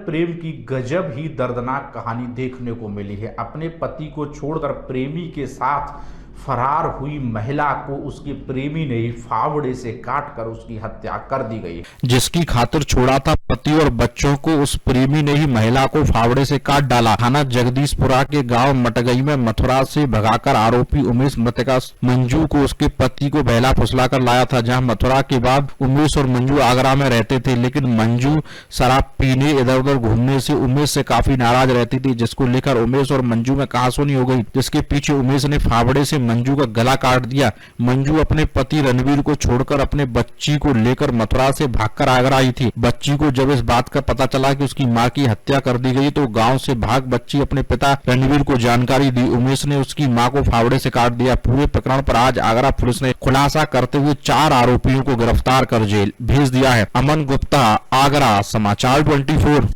प्रेम की गजब ही दर्दनाक कहानी देखने को मिली है। अपने पति को छोड़कर प्रेमी के साथ फरार हुई महिला को उसके प्रेमी ने ही फावड़े से काटकर उसकी हत्या कर दी गई, जिसकी खातिर छोड़ा था पति और बच्चों को, उस प्रेमी ने ही महिला को फावड़े से काट डाला। थाना जगदीशपुरा के गांव मटगई में मथुरा से भगाकर आरोपी उमेश मृतका मंजू को उसके पति को बहला फुसलाकर लाया था। जहां मथुरा के बाद उमेश और मंजू आगरा में रहते थे, लेकिन मंजू शराब पीने इधर उधर घूमने से उमेश से काफी नाराज रहती थी, जिसको लेकर उमेश और मंजू में कहासुनी हो गई, जिसके पीछे उमेश ने फावड़े से मंजू का गला काट दिया। मंजू अपने पति रणवीर को छोड़कर अपने बच्ची को लेकर मथुरा से भागकर आगरा आई थी। बच्ची को जब इस बात का पता चला कि उसकी मां की हत्या कर दी गई तो गांव से भाग बच्ची अपने पिता रणवीर को जानकारी दी। उमेश ने उसकी मां को फावड़े से काट दिया। पूरे प्रकरण पर आज आगरा पुलिस ने खुलासा करते हुए 4 आरोपियों को गिरफ्तार कर जेल भेज दिया है। अमन गुप्ता, आगरा, समाचार 24।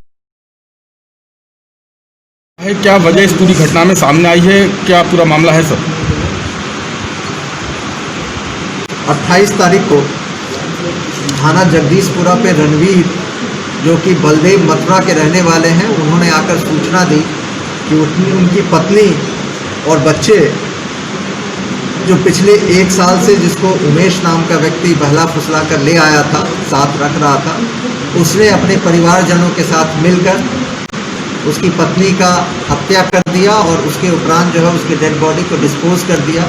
क्या वजह इस पूरी घटना में सामने आई है, क्या पूरा मामला है सर? 28 तारीख को थाना जगदीशपुरा पे रणवीर, जो कि बलदेव मथुरा के रहने वाले हैं, उन्होंने आकर सूचना दी कि उनकी पत्नी और बच्चे जो पिछले 1 साल से जिसको उमेश नाम का व्यक्ति बहला फुसला कर ले आया था, साथ रख रहा था, उसने अपने परिवारजनों के साथ मिलकर उसकी पत्नी का हत्या कर दिया और उसके उपरांत जो है उसके डेड बॉडी को डिस्पोज कर दिया।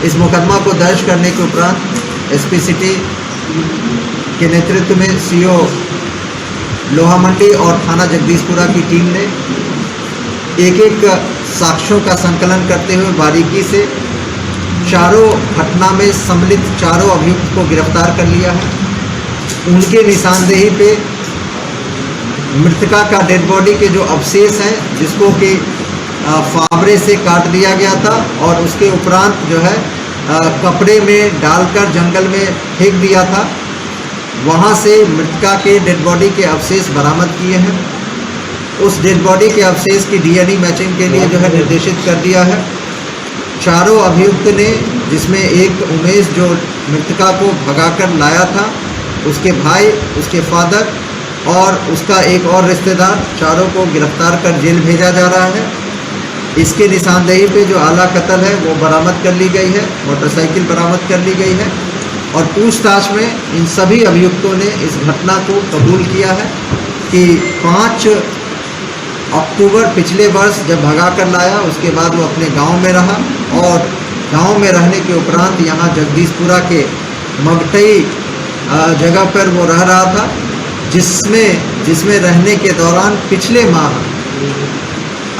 इस मुकदमा को दर्ज करने के उपरांत एसपी सिटी के नेतृत्व में सीओ लोहा मंडी और थाना जगदीशपुरा की टीम ने एक साक्ष्यों का संकलन करते हुए बारीकी से चारों घटना में सम्मिलित चारों अभियुक्त को गिरफ्तार कर लिया है। उनके निशानदेही पे मृतका का डेड बॉडी के जो अवशेष हैं, जिसको कि फावड़े से काट दिया गया था और उसके उपरांत जो है कपड़े में डालकर जंगल में फेंक दिया था, वहाँ से मृतका के डेड बॉडी के अवशेष बरामद किए हैं। उस डेड बॉडी के अवशेष की डीएनए मैचिंग के लिए जो है निर्देशित कर दिया है। चारों अभियुक्त ने, जिसमें एक उमेश जो मृतका को भगाकर लाया था, उसके भाई, उसके फादर और उसका एक और रिश्तेदार, चारों को गिरफ्तार कर जेल भेजा जा रहा है। इसके निशानदेही पे जो आला कत्ल है वो बरामद कर ली गई है, मोटरसाइकिल बरामद कर ली गई है और पूछताछ में इन सभी अभियुक्तों ने इस घटना को कबूल किया है कि 5 अक्टूबर पिछले वर्ष जब भगा कर लाया, उसके बाद वो अपने गांव में रहा और गांव में रहने के उपरांत यहाँ जगदीशपुरा के मगटई जगह पर वो रह रहा था, जिसमें रहने के दौरान पिछले माह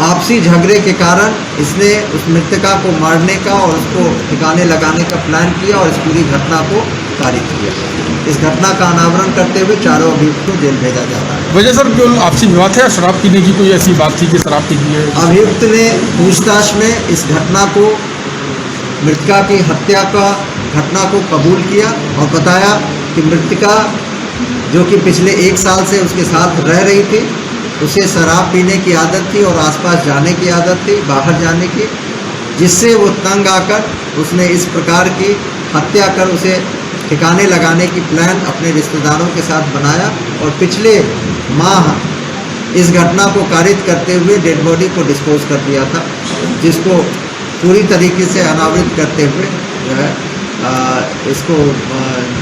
आपसी झगड़े के कारण इसने उस मृतका को मारने का और उसको ठिकाने लगाने का प्लान किया और इस पूरी घटना को कारित किया। इस घटना का अनावरण करते हुए चारों अभियुक्त को जेल भेजा जा रहा है। वजह सर क्यों आपसी विवाद है? शराब पीने की कोई ऐसी बात थी कि शराब पी है? अभियुक्त ने पूछताछ में इस घटना को, मृतका की हत्या का घटना को कबूल किया और बताया कि मृतका, जो कि पिछले 1 साल से उसके साथ रह रही थी, उसे शराब पीने की आदत थी और आसपास जाने की आदत थी, बाहर जाने की, जिससे वो तंग आकर उसने इस प्रकार की हत्या कर उसे ठिकाने लगाने की प्लान अपने रिश्तेदारों के साथ बनाया और पिछले माह इस घटना को कारित करते हुए डेड बॉडी को डिस्पोज कर दिया था, जिसको पूरी तरीके से अनावृत करते हुए जो है इसको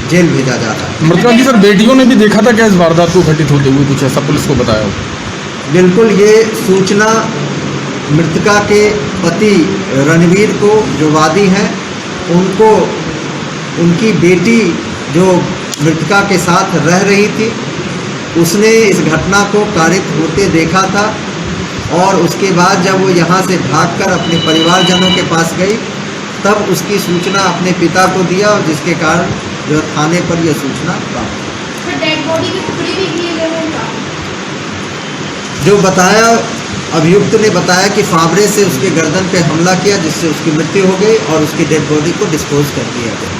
जेल भेजा जा रहा है। मृतका की सर बेटियों ने भी देखा था क्या इस वारदात को घटित होते हुए? कुछ ऐसा पुलिस को बताया हो? बिल्कुल, ये सूचना मृतका के पति रणवीर को, जो वादी हैं, उनको उनकी बेटी जो मृतका के साथ रह रही थी, उसने इस घटना को कारित होते देखा था और उसके बाद जब वो यहाँ से भागकर अपने परिवारजनों के पास गई, तब उसकी सूचना अपने पिता को दिया और जिसके कारण जो थाने पर यह सूचना प्राप्त हुई। डेड बॉडी के टुकड़े भी किए गए हैं? जो बताया, अभियुक्त ने बताया कि फावड़े से उसके गर्दन पे हमला किया, जिससे उसकी मृत्यु हो गई और उसकी डेड बॉडी को डिस्पोज कर दिया गया।